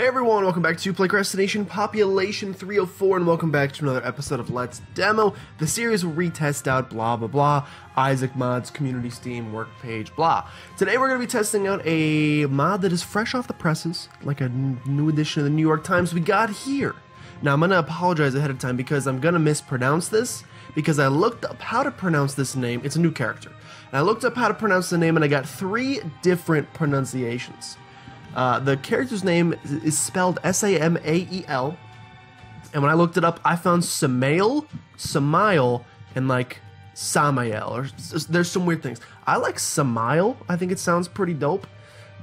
Hey everyone, welcome back to PlaycrastiNation Population 304, and welcome back to another episode of Let's Demo, the series where we test out blah blah blah, Isaac mods, community Steam, work page, blah. Today we're going to be testing out a mod that is fresh off the presses, like a new edition of the New York Times we got here. Now I'm going to apologize ahead of time because I'm going to mispronounce this, because I looked up how to pronounce this name. It's a new character. And I looked up how to pronounce the name and I got 3 different pronunciations. The character's name is spelled S-A-M-A-E-L, and when I looked it up, I found Samael, and like Samael, or there's some weird things. I like Samael, I think it sounds pretty dope,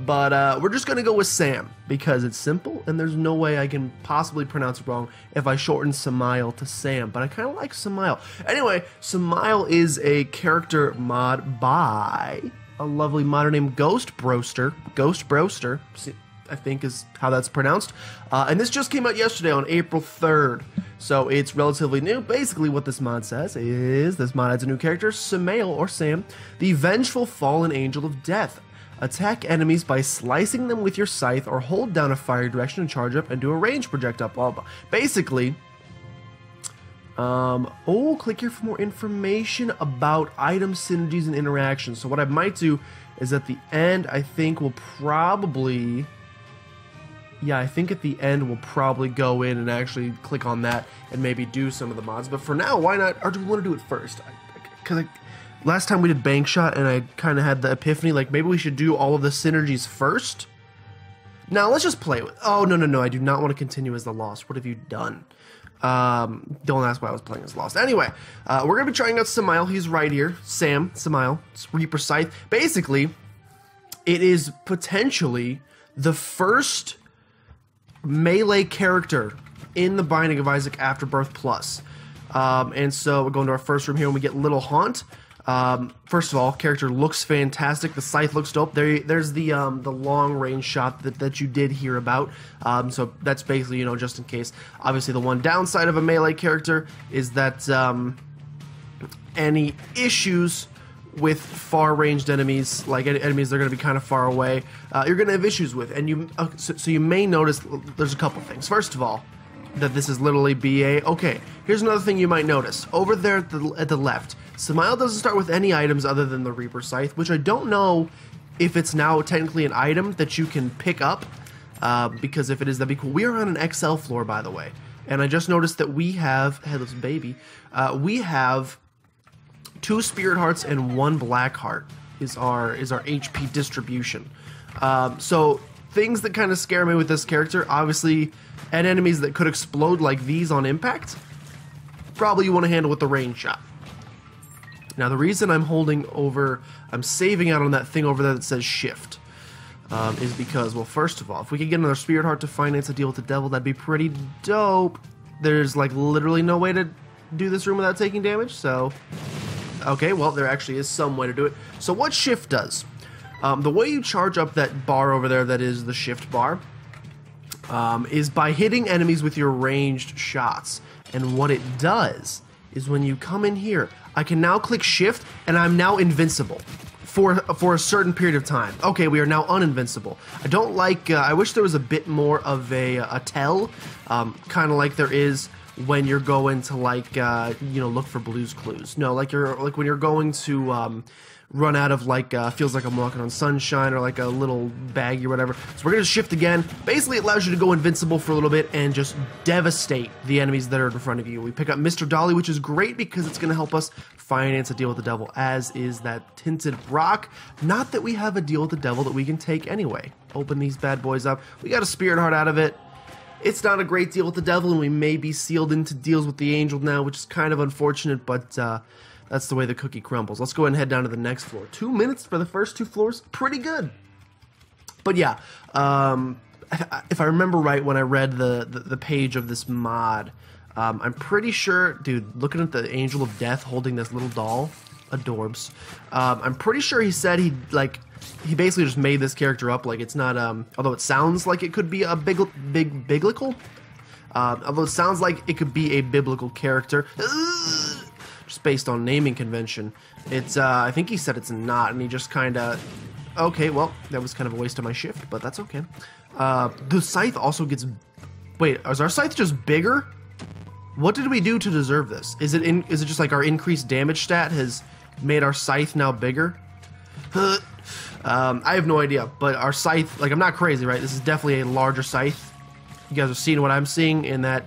but we're just gonna go with Sam, because it's simple, and there's no way I can possibly pronounce it wrong if I shorten Samael to Sam, but I kinda like Samael. Anyway, Samael is a character mod by a lovely modder named Ghost Broaster, I think is how that's pronounced. And this just came out yesterday on April 3rd, so it's relatively new. Basically what this mod says is, this mod adds a new character, Samael, or Sam, the vengeful fallen angel of death. Attack enemies by slicing them with your scythe, or hold down a fire direction and charge up and do a range projectile, blah blah. Basically, click here for more information about item synergies and interactions. So what I might do is at the end, I think we'll probably, at the end we'll probably go in and actually click on that and maybe do some of the mods. But for now, why not, or do we want to do it first? Because last time we did Bank Shot and I kind of had the epiphany, like maybe we should do all of the synergies first. Now let's just play with, oh no, I do not want to continue as the Lost. What have you done? Don't ask why I was playing as Lost. Anyway, we're gonna be trying out Samael. He's right here. Samael. It's Reaper Scythe. Basically, it is potentially the first melee character in the Binding of Isaac Afterbirth Plus. And so we're going to our first room here and we get Little Haunt. First of all, character looks fantastic. The scythe looks dope. There's the long range shot that you did hear about. So that's basically, just in case. Obviously, the one downside of a melee character is that any issues with far-ranged enemies, like enemies that are going to be kind of far away, you're going to have issues with. And so you may notice there's a couple things. First of all, that this is literally BA. Okay, here's another thing you might notice. Over there at the left, Samael doesn't start with any items other than the Reaper Scythe, which I don't know if it's now technically an item that you can pick up, because if it is, that'd be cool. We are on an XL floor, by the way, and I just noticed that we have, Headless Baby, we have 2 Spirit Hearts and 1 Black Heart is our HP distribution. So things that kind of scare me with this character, obviously, and enemies that could explode like these on impact, probably you want to handle with the range shot. Now the reason I'm saving out on that thing over there that says shift, is because, well, first of all, if we could get another Spirit Heart to finance a deal with the devil, that'd be pretty dope. There's like literally no way to do this room without taking damage, so, okay, well, there actually is some way to do it. So what shift does, the way you charge up that bar over there that is the shift bar, is by hitting enemies with your ranged shots. And what it does is when you come in here, I can now click shift and I'm now invincible for a certain period of time. Okay, we are now uninvincible. I don't like, I wish there was a bit more of a tell, kind of like there is when you're going to like, look for Blue's Clues. No, like when you're going to, run out of like, feels like I'm walking on sunshine, or like a little baggie or whatever. So we're gonna shift again. Basically, it allows you to go invincible for a little bit and just devastate the enemies that are in front of you. We pick up Mr. Dolly, which is great because it's gonna help us finance a deal with the devil, as is that Tinted Rock. Not that we have a deal with the devil that we can take anyway. Open these bad boys up. We got a Spirit Heart out of it. It's not a great deal with the devil, and we may be sealed into deals with the angel now, which is kind of unfortunate, but that's the way the cookie crumbles. Let's go ahead and head down to the next floor. 2 minutes for the first 2 floors. Pretty good. But yeah, if I remember right when I read the page of this mod, I'm pretty sure, dude, looking at the Angel of Death holding this little doll, adorbs, I'm pretty sure he said he basically just made this character up. Like, it's not, although it sounds like it could be a biblical, although it sounds like it could be a biblical character, just based on naming convention. It's, I think he said it's not, and he just kind of, okay, well, that was kind of a waste of my shift, but that's okay. The scythe also gets... Wait, is our scythe just bigger? What did we do to deserve this? Is it just like our increased damage stat has made our scythe now bigger? I have no idea, but our scythe, like, I'm not crazy, right? This is definitely a larger scythe. You guys are seeing what I'm seeing in that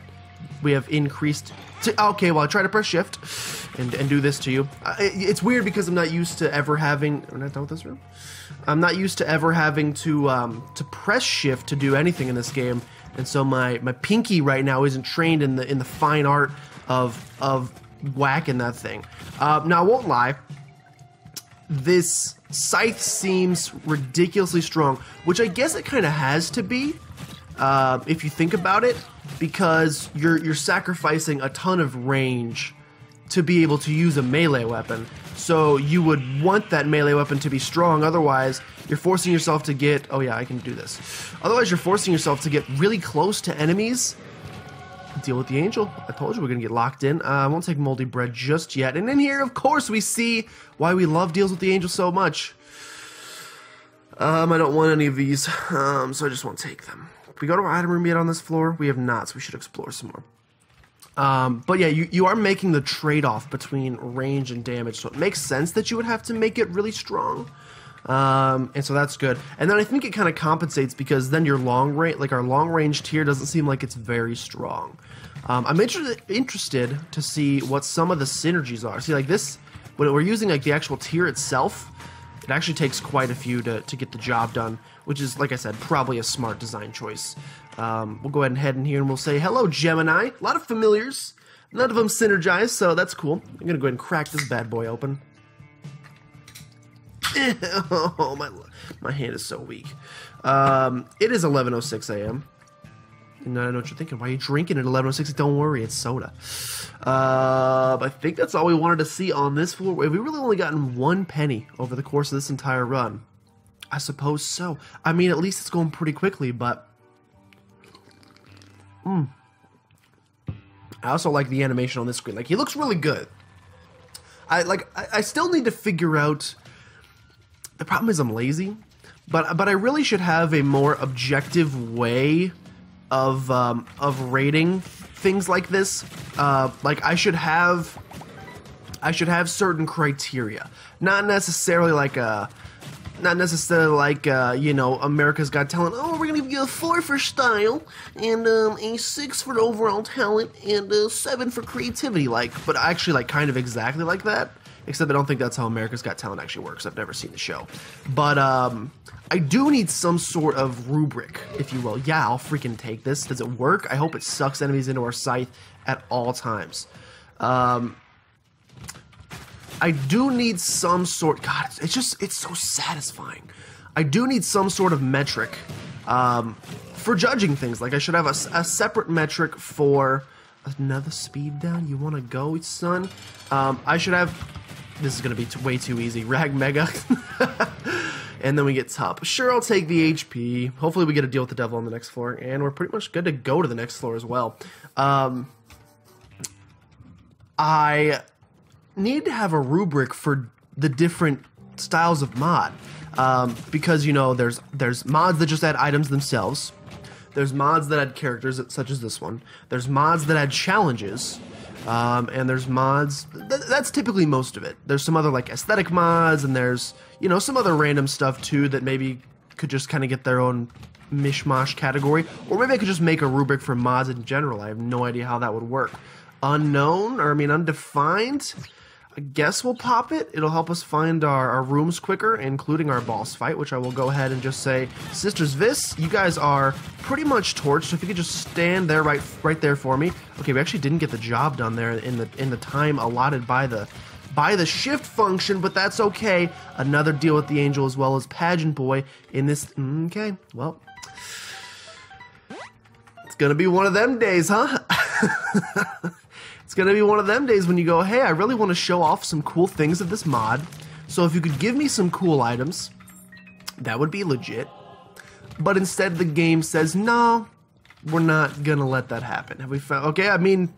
we have increased... Okay, well, I try to press shift and do this to you. It's weird because I'm not used to ever having... Am I not done with this room? I'm not used to ever having to press shift to do anything in this game, and so my pinky right now isn't trained in the fine art of whacking that thing. Now, I won't lie. This scythe seems ridiculously strong, which I guess it kind of has to be, if you think about it, because you're sacrificing a ton of range to be able to use a melee weapon. So you would want that melee weapon to be strong, otherwise you're forcing yourself to get... Oh yeah, I can do this. Otherwise you're forcing yourself to get really close to enemies. Deal with the angel. I told you we're gonna get locked in. I won't take moldy bread just yet. And in here, of course, we see why we love deals with the angel so much. I don't want any of these, so I just won't take them. We go to our item room yet on this floor? We have not, so we should explore some more. But yeah, you are making the trade-off between range and damage, so it makes sense that you would have to make it really strong. And so that's good. And then I think it kind of compensates because then your long range, like our long range tier, doesn't seem like it's very strong. I'm interested to see what some of the synergies are. See, like this, when we're using like the actual tier itself, it actually takes quite a few to get the job done, which is, like I said, probably a smart design choice. We'll go ahead and head in here and we'll say, hello, Gemini. A lot of familiars. None of them synergize, so that's cool. I'm going to go ahead and crack this bad boy open. Oh, my hand is so weak. It is 11:06 a.m. And I know what you're thinking. Why are you drinking at 11:06? Don't worry, it's soda. I think that's all we wanted to see on this floor. We've really only gotten 1 penny over the course of this entire run. I suppose so. I mean, at least it's going pretty quickly, but... I also like the animation on this screen. Like, he looks really good. I still need to figure out... The problem is I'm lazy, but I really should have a more objective way of rating things like this. Like I should have certain criteria, not necessarily like you know, America's Got Talent. Oh, we're gonna give you a 4 for style and a 6 for overall talent and a 7 for creativity. But actually like kind of exactly like that. Except I don't think that's how America's Got Talent actually works. I've never seen the show. But I do need some sort of rubric, if you will. Yeah, I'll freaking take this. Does it work? I hope it sucks enemies into our scythe at all times. I do need some sort... God, it's so satisfying. I do need some sort of metric for judging things. Like I should have a separate metric for... Another speed down? You want to go, son? I should have... This is going to be way too easy. Rag Mega. And then we get top. Sure, I'll take the HP. Hopefully we get to deal with the devil on the next floor. And we're pretty much good to go to the next floor as well. I need to have a rubric for the different styles of mod. Because, you know, there's mods that just add items themselves. There's mods that add characters, such as this one. There's mods that add challenges. And there's mods, that's typically most of it. There's some other like aesthetic mods, and there's, you know, some other random stuff too that maybe could just kind of get their own mishmash category. Or maybe I could just make a rubric for mods in general. I have no idea how that would work. Unknown, or I mean undefined, I guess we'll pop it. It'll help us find our rooms quicker, including our boss fight, which I will go ahead and just say, Sisters Vis, you guys are pretty much torched, so if you could just stand there right there for me. Okay, we actually didn't get the job done there in the time allotted by the shift function, but that's okay. Another deal with the angel as well as Pageant Boy in this. Okay, well, it's gonna be one of them days, huh? It's going to be one of them days when you go, hey, I really want to show off some cool things of this mod. So if you could give me some cool items, that would be legit. But instead the game says, no, we're not going to let that happen. Have we found... Okay, I mean,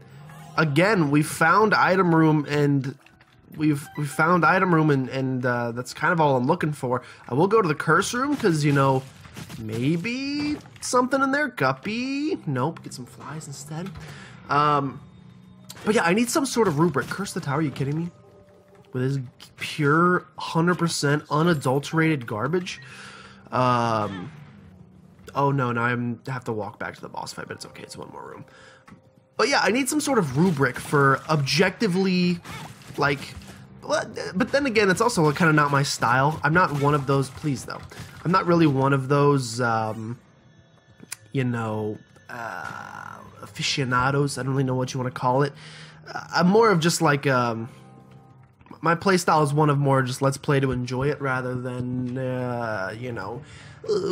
again, we found item room and... We've found item room and that's kind of all I'm looking for. I will go to the curse room because, you know, Maybe something in there. Guppy. Nope. Get some flies instead. But yeah, I need some sort of rubric. Curse the Tower. Are you kidding me? With this pure 100% unadulterated garbage. Oh no, now I have to walk back to the boss fight, but it's okay. It's one more room. But yeah, I need some sort of rubric for objectively, like... But then again, it's also kind of not my style. I'm not one of those... Please, though. I'm not really one of those, you know... aficionados. I don't really know what you want to call it. I'm more of just like... my playstyle is one of more just let's play to enjoy it rather than, you know...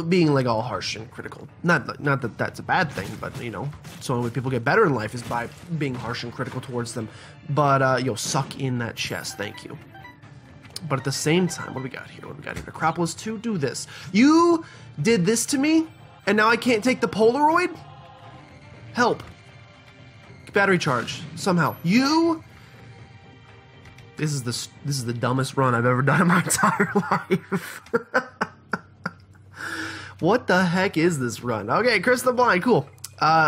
being like all harsh and critical. Not that that's a bad thing, but you know, it's the only way people get better in life is by being harsh and critical towards them. But yo, suck in that chest, thank you. But at the same time, what do we got here? What do we got here? Necropolis 2, do this. You did this to me, and now I can't take the Polaroid? Help. Battery charge, somehow. You... This is the dumbest run I've ever done in my entire life. What the heck is this run? Okay, Curse the Blind, cool.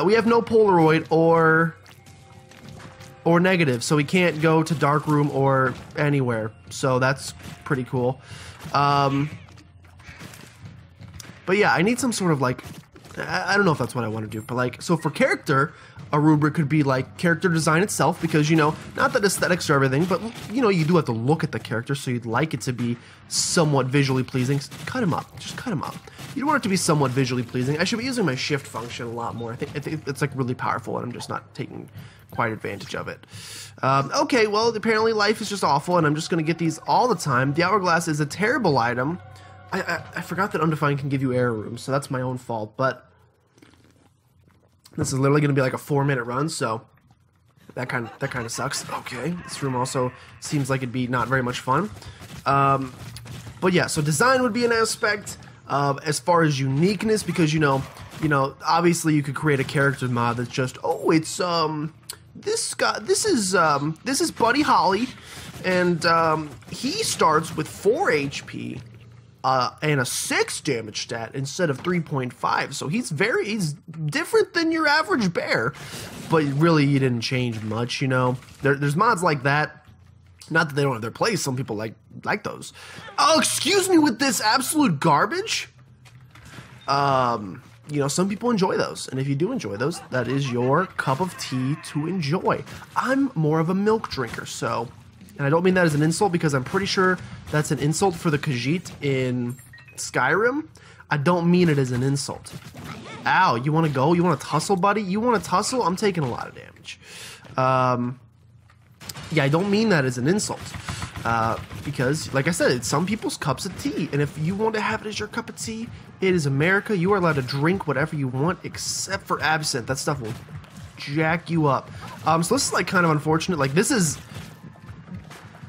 We have no Polaroid or negative, so we can't go to Dark Room or anywhere. So that's pretty cool. But yeah, I need some sort of like, I don't know if that's what I want to do, but like, so for character, a rubric could be like character design itself, because, you know, not that aesthetics are everything, but, you know, you do have to look at the character, so you'd like it to be somewhat visually pleasing. Cut him up. Just cut him up. You don't want it to be somewhat visually pleasing. I should be using my shift function a lot more. I think it's like really powerful, and I'm just not taking quite advantage of it. Okay, well, apparently life is just awful, and I'm just going to get these all the time. The Hourglass is a terrible item. I forgot that Undefined can give you error rooms, so that's my own fault, but this is literally going to be like a 4-minute run, so that kind of sucks. Okay, this room also seems like it'd be not very much fun. But yeah, so design would be an aspect. As far as uniqueness, because you know, obviously you could create a character mod that's just, oh, it's this guy, this is Buddy Holly, and he starts with 4 HP. And a 6 damage stat instead of 3.5, so he's different than your average bear, but really he didn't change much, you know. There's mods like that, not that they don't have their place. Some people like those. Oh, excuse me, with this absolute garbage. You know, some people enjoy those, and if you do enjoy those, that is your cup of tea to enjoy. I'm more of a milk drinker, so. And I don't mean that as an insult, because I'm pretty sure that's an insult for the Khajiit in Skyrim. I don't mean it as an insult. Ow, you want to go? You want to tussle, buddy? You want to tussle? I'm taking a lot of damage. Yeah, I don't mean that as an insult. Because, like I said, it's some people's cups of tea. And if you want to have it as your cup of tea, it is America. You are allowed to drink whatever you want, except for absinthe. That stuff will jack you up. So this is, like, kind of unfortunate. Like, this is...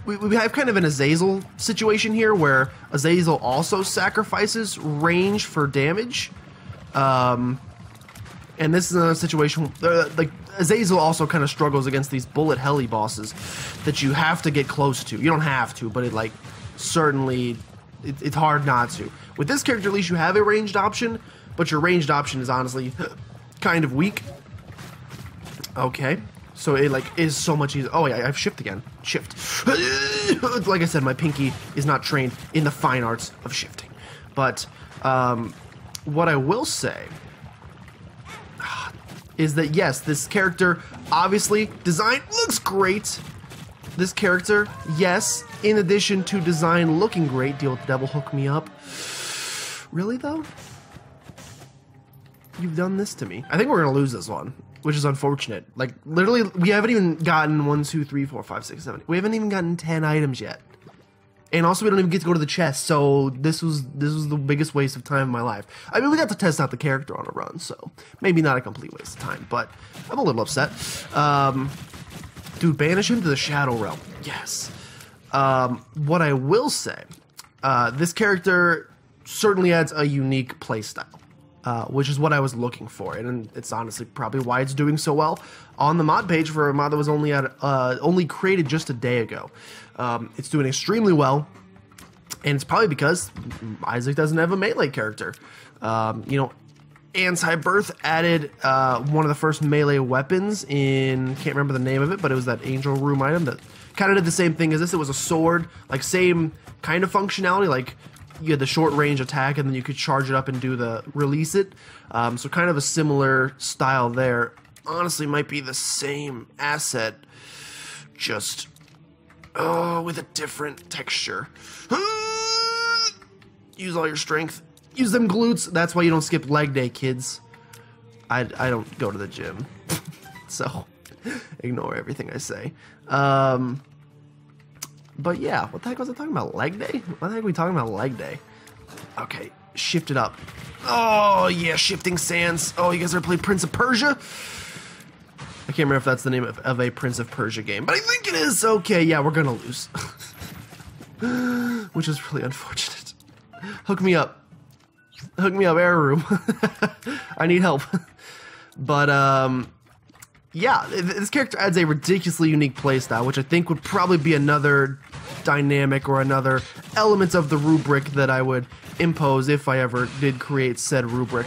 We have kind of an Azazel situation here, where Azazel also sacrifices range for damage. And this is another situation, like, Azazel also kind of struggles against these bullet heli bosses that you have to get close to. You don't have to, but it, like, certainly, it's hard not to. With this character, at least you have a ranged option, but your ranged option is honestly kind of weak. Okay. So it, like, is so much easier. Oh, yeah, I have shift again. Shift. Like I said, my pinky is not trained in the fine arts of shifting. But what I will say is that, yes, this character, obviously, design looks great. This character, yes, in addition to design looking great, deal with the devil, hook me up. Really, though? You've done this to me. I think we're going to lose this one, which is unfortunate. Like, literally, we haven't even gotten 1, 2, 3, 4, 5, 6, 7. We haven't even gotten 10 items yet. And also, we don't even get to go to the chest, so this was the biggest waste of time of my life. I mean, we got to test out the character on a run, so maybe not a complete waste of time, but I'm a little upset. Dude, banish him to the Shadow Realm. Yes. What I will say, this character certainly adds a unique playstyle. Which is what I was looking for, and it's honestly probably why it's doing so well on the mod page for a mod that was only created just a day ago. It's doing extremely well, and it's probably because Isaac doesn't have a melee character. You know, Anti-Birth added one of the first melee weapons in, can't remember the name of it, but it was that Angel Room item that kind of did the same thing as this. It was a sword, like same kind of functionality, like you had the short range attack and then you could charge it up and do the release it. So kind of a similar style there. Honestly, might be the same asset, just with a different texture. Use all your strength. Use them glutes. That's why you don't skip leg day, kids. I don't go to the gym, so ignore everything I say. But yeah, what the heck was I talking about? Leg day? What the heck are we talking about leg day? Okay, shift it up. Oh yeah, shifting sands. Oh, you guys ever played Prince of Persia? I can't remember if that's the name of a Prince of Persia game, but I think it is. Okay, yeah, we're gonna lose. Which is really unfortunate. Hook me up. Hook me up, Air Room. I need help. But, yeah, this character adds a ridiculously unique playstyle, which I think would probably be another dynamic or another element of the rubric that I would impose if I ever did create said rubric.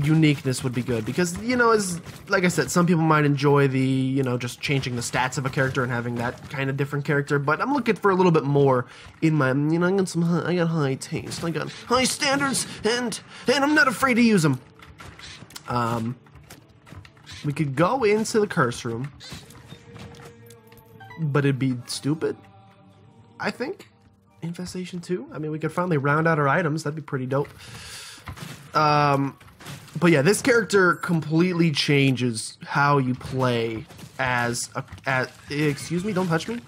Uniqueness would be good because, you know, as like I said, some people might enjoy the, you know, just changing the stats of a character and having that kind of different character, but I'm looking for a little bit more in my, you know, I got high taste, I got high standards, and I'm not afraid to use them. We could go into the curse room, but it'd be stupid, I think. Infestation 2? I mean, we could finally round out our items. That'd be pretty dope. But yeah, this character completely changes how you play as excuse me, don't touch me.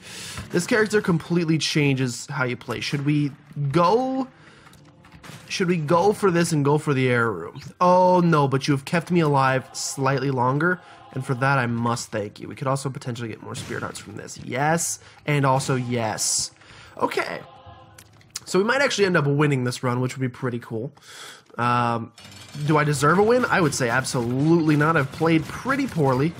This character completely changes how you play. Should we go for this and go for the air room? Oh no, but you have kept me alive slightly longer, and for that I must thank you. We could also potentially get more spirit hearts from this. Yes, and also yes. Okay. So we might actually end up winning this run, which would be pretty cool. Do I deserve a win? I would say absolutely not. I've played pretty poorly.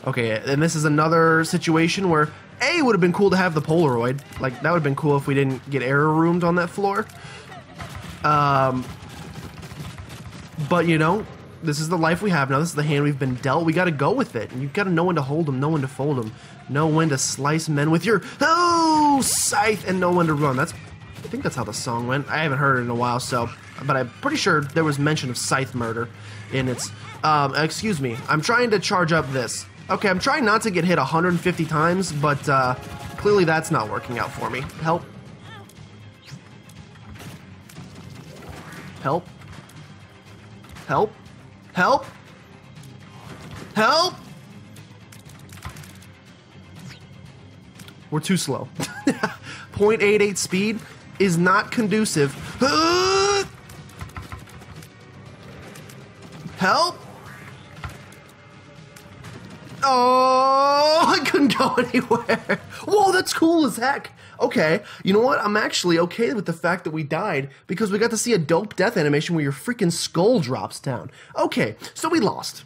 Okay, and this is another situation where it would have been cool to have the Polaroid. Like, that would have been cool if we didn't get error roomed on that floor. But, you know, this is the life we have now. This is the hand we've been dealt. We got to go with it. And you've got to know when to hold them, know when to fold them, know when to slice men with your scythe, and know when to run. I think that's how the song went. I haven't heard it in a while, so, but I'm pretty sure there was mention of scythe murder in its, excuse me, I'm trying to charge up this. Okay, I'm trying not to get hit 150 times, but, clearly that's not working out for me. Help. Help. Help. Help. Help. We're too slow. 0.88 speed is not conducive. Help! Oh, I couldn't go anywhere. Whoa, that's cool as heck. Okay, you know what? I'm actually okay with the fact that we died because we got to see a dope death animation where your freaking skull drops down. Okay, so we lost.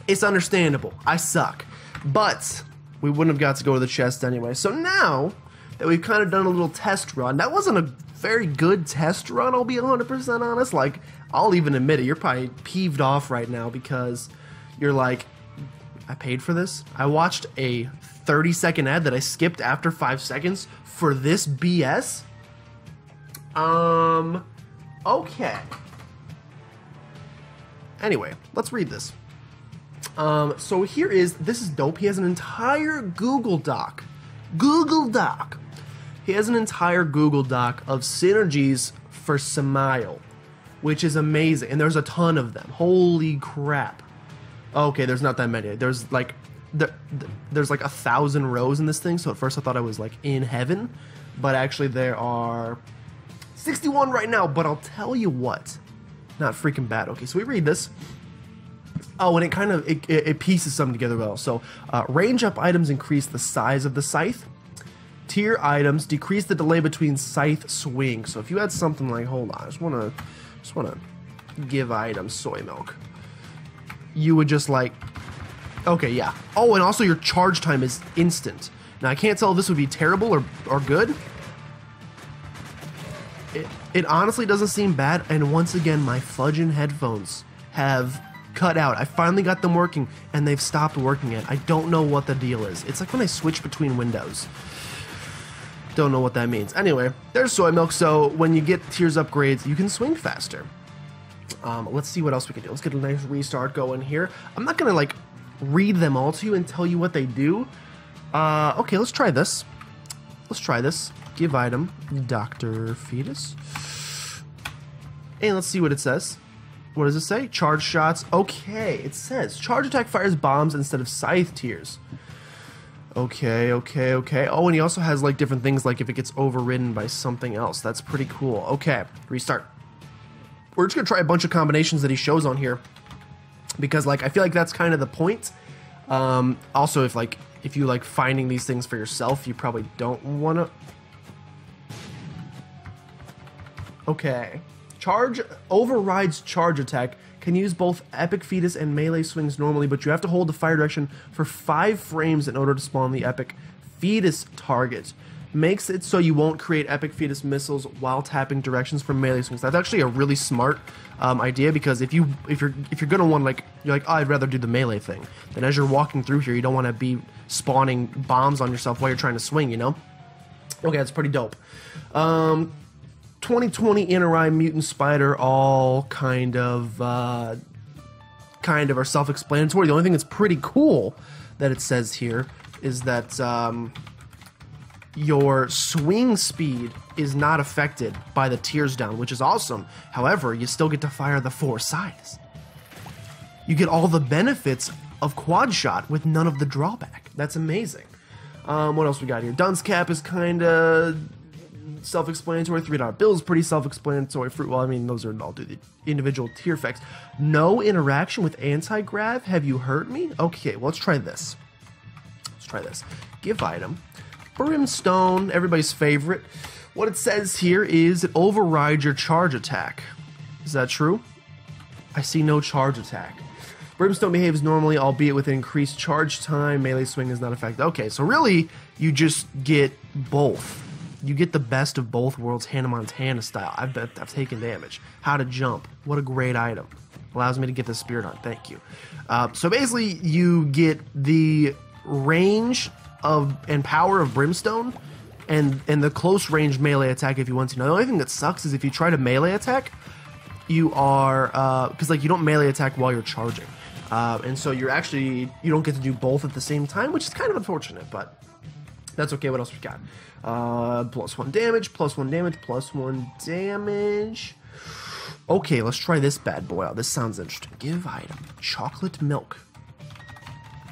It's understandable. I suck. But we wouldn't have got to go to the chest anyway. So now that we've kind of done a little test run, that wasn't a very good test run, I'll be 100% honest. Like, I'll even admit it, you're probably peeved off right now because you're like, I paid for this? I watched a 30-second ad that I skipped after 5 seconds for this BS? Okay. Anyway, let's read this. So here this is dope. He has an entire Google Doc. He has an entire Google Doc of synergies for Samael, which is amazing. And there's a ton of them. Holy crap. Okay, there's not that many. There's like there's like 1,000 rows in this thing. So at first I thought I was like in heaven, but actually there are 61 right now. But I'll tell you what, not freaking bad. Okay, so we read this. Oh, and it kind of it pieces something together well. So range up items increase the size of the scythe. Tier items decrease the delay between scythe swings. So if you had something like, hold on, I just wanna give items soy milk. You would just like, okay, yeah. Oh, and also your charge time is instant. Now I can't tell if this would be terrible or good. It honestly doesn't seem bad, and once again, my fudging headphones have cut out. I finally got them working, and they've stopped working yet. I don't know what the deal is. It's like when I switch between windows. Don't know what that means. Anyway, there's soy milk, so when you get tiers upgrades, you can swing faster. Let's see what else we can do. Let's get a nice restart going here. I'm not gonna like read them all to you and tell you what they do. Okay, let's try this. Let's try this. Give item, Dr. Fetus. And let's see what it says. What does it say? Charge shots. Okay, it says charge attack fires bombs instead of scythe tiers. Okay. Oh, and he also has like different things, like if it gets overridden by something else. That's pretty cool. Okay, restart. We're just gonna try a bunch of combinations that he shows on here, because like I feel like that's kind of the point. Also, if you like finding these things for yourself, you probably don't want to. Okay, charge overrides charge attack. Can use both epic fetus and melee swings normally, but you have to hold the fire direction for 5 frames in order to spawn the epic fetus target. Makes it so you won't create epic fetus missiles while tapping directions from melee swings. That's actually a really smart idea, because if you're gonna want, like, you're like, oh, I'd rather do the melee thing, then as you're walking through here, you don't want to be spawning bombs on yourself while you're trying to swing, you know? Okay, that's pretty dope. 2020 Inner Eye Mutant Spider, all kind of are self-explanatory. The only thing that's pretty cool that it says here is that your swing speed is not affected by the tiers down, which is awesome. However, you still get to fire the 4 sides. You get all the benefits of quad shot with none of the drawback. That's amazing. What else we got here? Dunce Cap is kind of self-explanatory. $3 bill is pretty self-explanatory. Fruit, well, I mean, those are all do the individual tier effects. No interaction with anti-grav. Have you heard me? Okay, well, let's try this. Let's try this. Give item. Brimstone, everybody's favorite. What it says here is it overrides your charge attack. Is that true? I see no charge attack. Brimstone behaves normally, albeit with increased charge time. Melee swing is not affected. Okay, so really, you just get both. You get the best of both worlds, Hannah Montana style. I've taken damage. How to jump. What a great item. Allows me to get the spirit on. Thank you. So basically, you get the range of and power of Brimstone and the close range melee attack if you want to. Now, the only thing that sucks is if you try to melee attack, you are because like you don't melee attack while you're charging, and so you don't get to do both at the same time, which is kind of unfortunate, but that's okay. What else we got? +1 damage, +1 damage, +1 damage. Okay, let's try this bad boy out. This sounds interesting. Give item. Chocolate milk.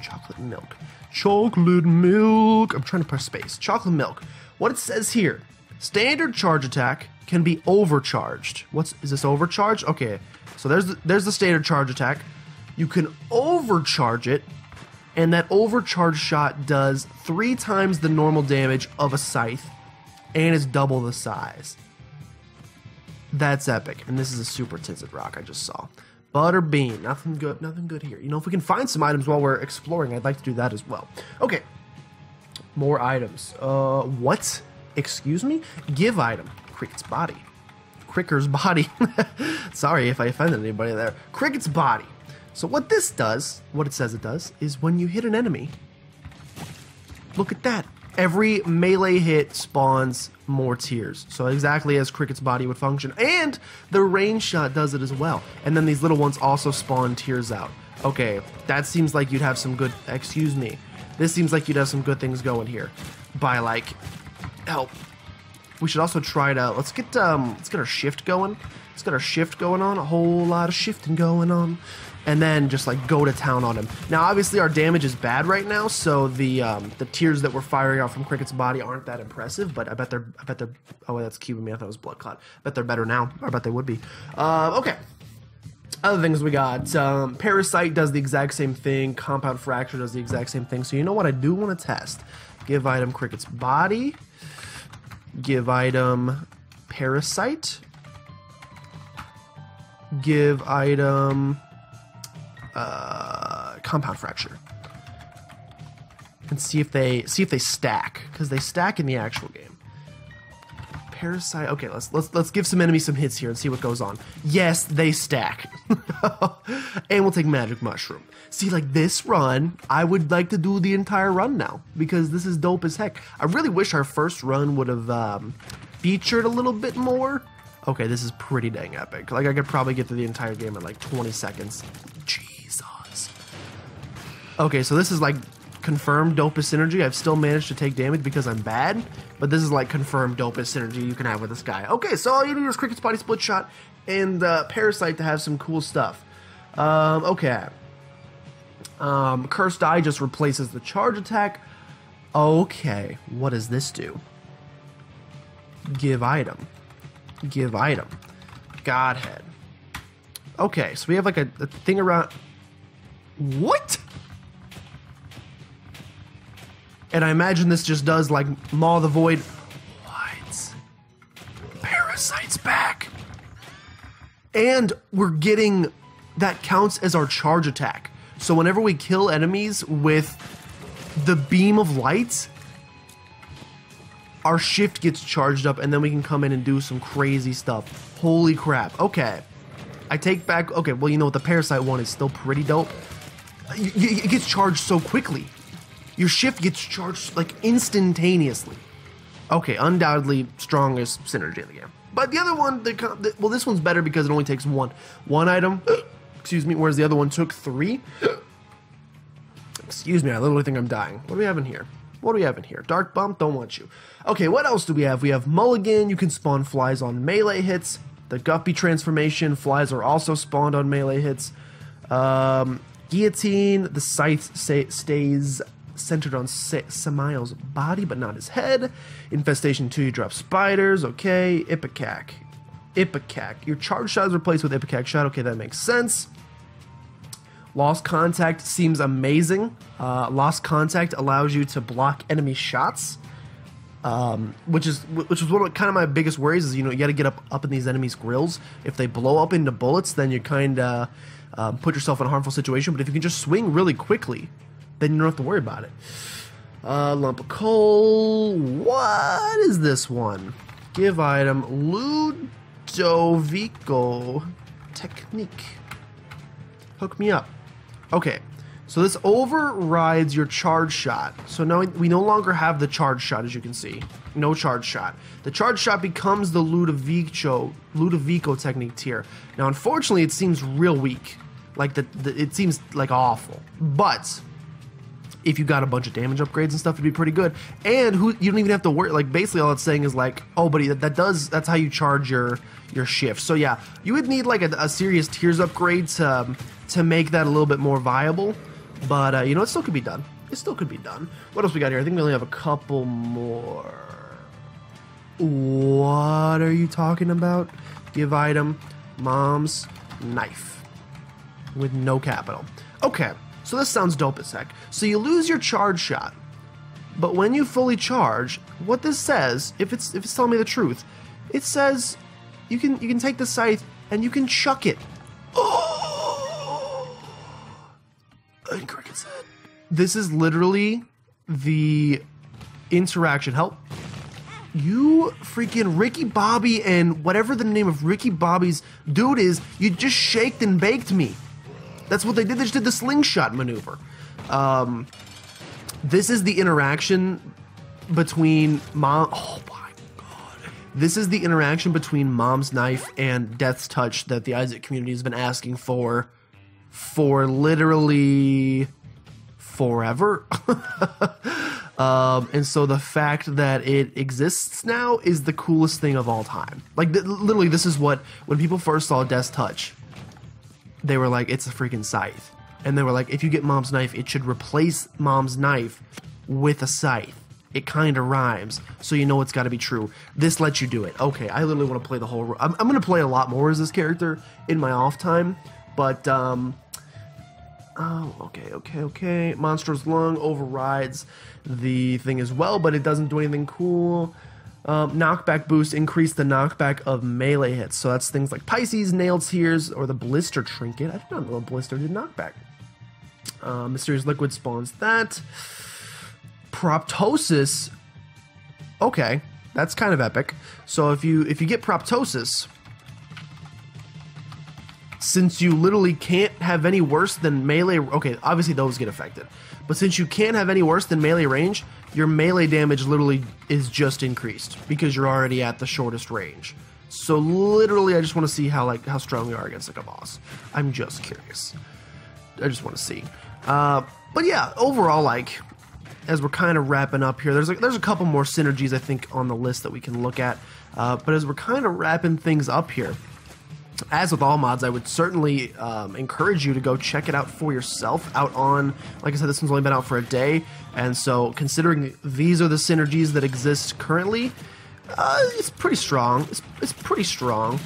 Chocolate milk. Chocolate milk. I'm trying to press space. Chocolate milk. What it says here. Standard charge attack can be overcharged. Is this overcharged? Okay. So there's the standard charge attack. You can overcharge it, and that overcharge shot does 3 times the normal damage of a scythe, and is double the size. That's epic. And this is a super tinted rock I just saw. Butterbean, nothing good here. You know, if we can find some items while we're exploring, I'd like to do that as well. Okay, more items. What? Excuse me? Give item. Cricket's body. Cricker's body. Sorry if I offended anybody there. Cricket's body. So what this does, what it says it does, is when you hit an enemy, look at that. Every melee hit spawns more tiers. So exactly as Cricket's body would function. And the range shot does it as well. And then these little ones also spawn tiers out. Okay, that seems like you'd have some good, excuse me. This seems like you'd have some good things going here. By like, help. We should also try to, let's get our shift going. Let's get our shift going on, a whole lot of shifting going on. And then just like go to town on him. Now obviously our damage is bad right now, so the tiers that we're firing out from Cricket's body aren't that impressive, but I bet they're oh, that's cubing me, I thought it was blood clot. I bet they're better now. I bet they would be. Okay. Other things we got. Parasite does the exact same thing, Compound Fracture does the exact same thing. So you know what I do want to test? Give item Cricket's body. Give item Parasite. Give item Compound Fracture, and see if they stack, because they stack in the actual game. Parasite. Okay, let's give some enemies some hits here and see what goes on. Yes, they stack. And we'll take Magic Mushroom. See, like this run, I would like to do the entire run now because this is dope as heck. I really wish our first run would have featured a little bit more. Okay, this is pretty dang epic. Like I could probably get through the entire game in like 20 seconds. Jesus. Okay, so this is like confirmed dopest synergy. I've still managed to take damage because I'm bad, but this is like confirmed dopest synergy you can have with this guy. Okay, so all you need is Cricket's Body Split Shot and Parasite to have some cool stuff. Okay. Cursed Eye just replaces the charge attack. Okay, what does this do? Give item. Give item. Godhead. Okay, so we have like a thing around... What? And I imagine this just does like Maw the Void. What? Parasite's back. And we're getting... That counts as our charge attack. So whenever we kill enemies with the beam of light, our shift gets charged up and then we can come in and do some crazy stuff. Holy crap. Okay. I take back... Okay, well, you know what? The Parasite one is still pretty dope. It gets charged so quickly. Your shift gets charged, like, instantaneously. Okay, undoubtedly strongest synergy in the game. But the other one... well, this one's better because it only takes one item... Excuse me, whereas the other one took 3. Excuse me, I literally think I'm dying. What do we have in here? What do we have in here? Dark Bump, don't want you. Okay, what else do we have? We have Mulligan, you can spawn flies on melee hits. The Guppy transformation, flies are also spawned on melee hits. Guillotine, the scythe stays centered on Samael's body, but not his head. Infestation 2, you drop spiders, okay. Ipecac. Your charge shot is replaced with Ipecac shot. Okay, that makes sense. Lost Contact seems amazing. Lost Contact allows you to block enemy shots, which is one of kind of my biggest worries. Is, you know, you got to get up in these enemies' grills. If they blow up into bullets, then you kind of put yourself in a harmful situation. But if you can just swing really quickly, then you don't have to worry about it. Lump of coal. What is this one? Give item. Ludovico technique. Hook me up. Okay, so this overrides your charge shot. So now we no longer have the charge shot, as you can see. No charge shot. The charge shot becomes the Ludovico technique tier. Now, unfortunately, it seems real weak. Like it seems like awful. But if you got a bunch of damage upgrades and stuff, it'd be pretty good. And you don't even have to worry. Like, basically all it's saying is like, oh, buddy, that's how you charge your shift. So yeah, you would need like a serious tiers upgrade to make that a little bit more viable. But you know, it still could be done. It still could be done. What else we got here? I think we only have a couple more. What are you talking about? Give item, Mom's knife with no capital. Okay. So this sounds dope as heck. So you lose your charge shot, but when you fully charge, what this says, if it's telling me the truth, it says you can take the scythe and you can chuck it. Oh! And Cricket said, this is literally the interaction. Help! You freaking Ricky Bobby and whatever the name of Ricky Bobby's dude is, you just shaked and baked me. That's what they did. They just did the slingshot maneuver. This is the interaction between Mom... Oh my god. This is the interaction between Mom's knife and Death's touch that the Isaac community has been asking for literally forever. And so the fact that it exists now is the coolest thing of all time. Like, literally, this is what... When people first saw Death's touch, they were like, it's a freaking scythe. And they were like, if you get Mom's knife, it should replace Mom's knife with a scythe. It kind of rhymes, so you know it's got to be true. This lets you do it. Okay, I literally want to play the whole... I'm going to play a lot more as this character in my off time, but... Oh, okay. Monster's Lung overrides the thing as well, but it doesn't do anything cool. Knockback boost, increase the knockback of melee hits. So that's things like Pisces, Nailed Tears, or the Blister Trinket. I did not know Blister did knockback. Mysterious Liquid spawns that. Proptosis. Okay. That's kind of epic. So if you get proptosis, since you literally can't have any worse than melee, okay, obviously those get affected, but since you can't have any worse than melee range, your melee damage literally is just increased because you're already at the shortest range. So literally, I just want to see how strong we are against like a boss. I'm just curious. I just want to see. But yeah, overall, like, as we're kind of wrapping up here, there's a couple more synergies I think on the list that we can look at. But as we're kind of wrapping things up here, as with all mods, I would certainly encourage you to go check it out for yourself out on, like I said, this one's only been out for a day, and so considering these are the synergies that exist currently, it's pretty strong. It's pretty strong.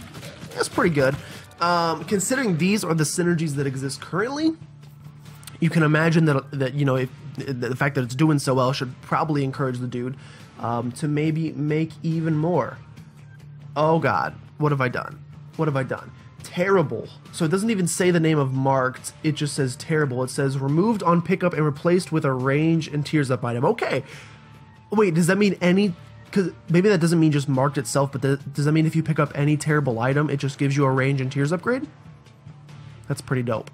It's pretty good. Considering these are the synergies that exist currently, you can imagine that you know, if the fact that it's doing so well should probably encourage the dude to maybe make even more. Oh god, what have I done? What have I done? Terrible. So it doesn't even say the name of marked, it just says terrible. It says removed on pickup and replaced with a range and tears up item. Okay. Wait, does that mean any... Because maybe that doesn't mean just marked itself, but does that mean if you pick up any terrible item, it just gives you a range and tears upgrade? That's pretty dope.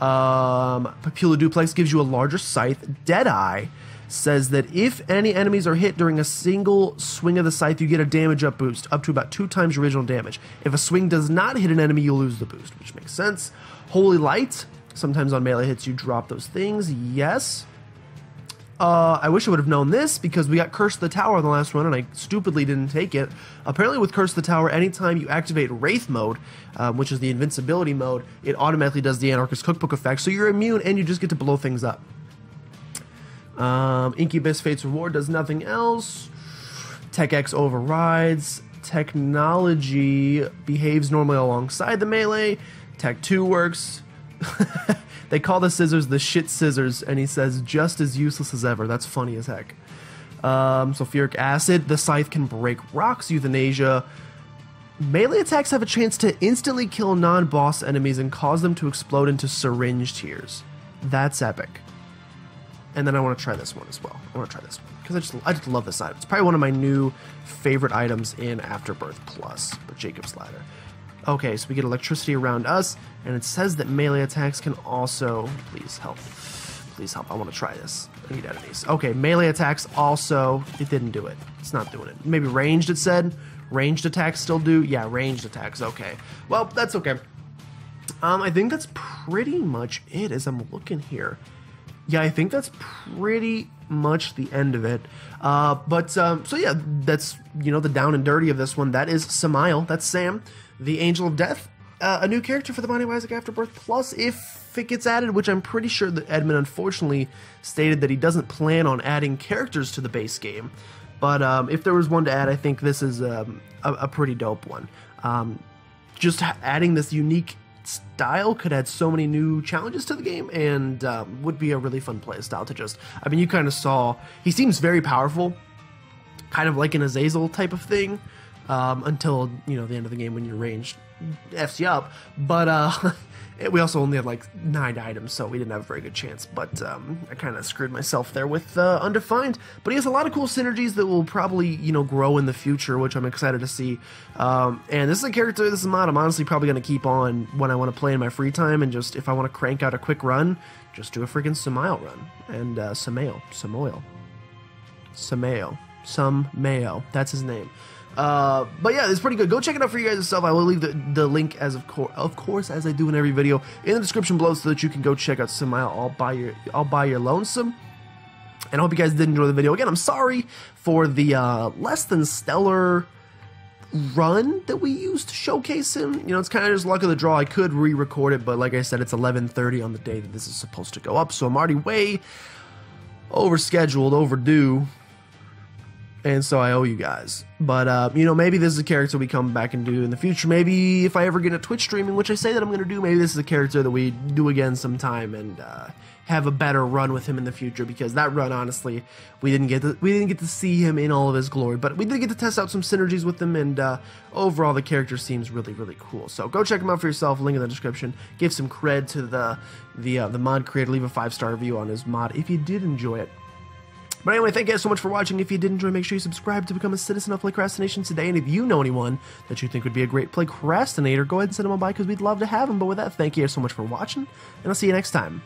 Papilla Duplex gives you a larger scythe. Deadeye says that if any enemies are hit during a single swing of the scythe, you get a damage up boost, up to about 2 times your original damage. If a swing does not hit an enemy, you lose the boost, which makes sense. Holy Light, sometimes on melee hits you drop those things, yes. I wish I would have known this because we got Curse of the Tower on the last one and I stupidly didn't take it. Apparently with Curse of the Tower, anytime you activate Wraith mode, which is the invincibility mode, it automatically does the Anarchist Cookbook effect, so you're immune and you just get to blow things up. Incubus Fate's Reward does nothing else. Tech X overrides. Technology behaves normally alongside the melee. Tech 2 works. They call the scissors the shit scissors, and he says just as useless as ever. That's funny as heck. Sulfuric Acid, the scythe can break rocks. Euthanasia. Melee attacks have a chance to instantly kill non-boss enemies and cause them to explode into syringe tears. That's epic. And then I want to try this one as well. I want to try this one because I just love this item. It's probably one of my new favorite items in Afterbirth Plus, the Jacob's Ladder. Okay, so we get electricity around us, and it says that melee attacks can also... Please help. Please help. I want to try this. I need enemies. Okay, melee attacks also... It didn't do it. It's not doing it. Maybe ranged, it said. Ranged attacks still do? Yeah, ranged attacks. Okay. Well, that's okay. I think that's pretty much it as I'm looking here. Yeah, I think that's pretty much the end of it. So yeah, that's, you know, the down and dirty of this one. That is Samael. That's Sam, the Angel of Death. A new character for the Binding of Isaac Afterbirth Plus, if it gets added, which I'm pretty sure that Edmund unfortunately stated that he doesn't plan on adding characters to the base game. But if there was one to add, I think this is a pretty dope one. Just adding this unique style could add so many new challenges to the game, and would be a really fun play style to just... I mean, you kind of saw... He seems very powerful, kind of like an Azazel type of thing, until, you know, the end of the game when your range F's you up. But we also only had like 9 items, so we didn't have a very good chance. But I kind of screwed myself there with Undefined. But he has a lot of cool synergies that will probably, you know, grow in the future, which I'm excited to see. And this is a character, this is a mod I'm honestly probably going to keep on when I want to play in my free time, and just if I want to crank out a quick run, just do a freaking Samael run. And Samael, that's his name. But yeah, it's pretty good. Go check it out for you guys yourself. I will leave the link, as of course, as I do in every video, in the description below, so that you can go check out Samael all by your lonesome. And I hope you guys did enjoy the video. Again, I'm sorry for the less than stellar run that we used to showcase him. You know, it's kind of just luck of the draw. I could re-record it, but like I said, it's 11:30 on the day that this is supposed to go up, so I'm already way overscheduled, overdue. And so I owe you guys. But, you know, maybe this is a character we come back and do in the future. Maybe if I ever get a Twitch streaming, which I say that I'm going to do, maybe this is a character that we do again sometime and have a better run with him in the future. Because that run, honestly, we didn't get to see him in all of his glory. But we did get to test out some synergies with him, and overall the character seems really, really cool. So go check him out for yourself. Link in the description. Give some cred to the mod creator. Leave a 5-star review on his mod if you did enjoy it. But anyway, thank you guys so much for watching. If you did enjoy, make sure you subscribe to become a citizen of PlaycrastiNation today. And if you know anyone that you think would be a great Playcrastinator, go ahead and send them on by because we'd love to have them. But with that, thank you guys so much for watching, and I'll see you next time.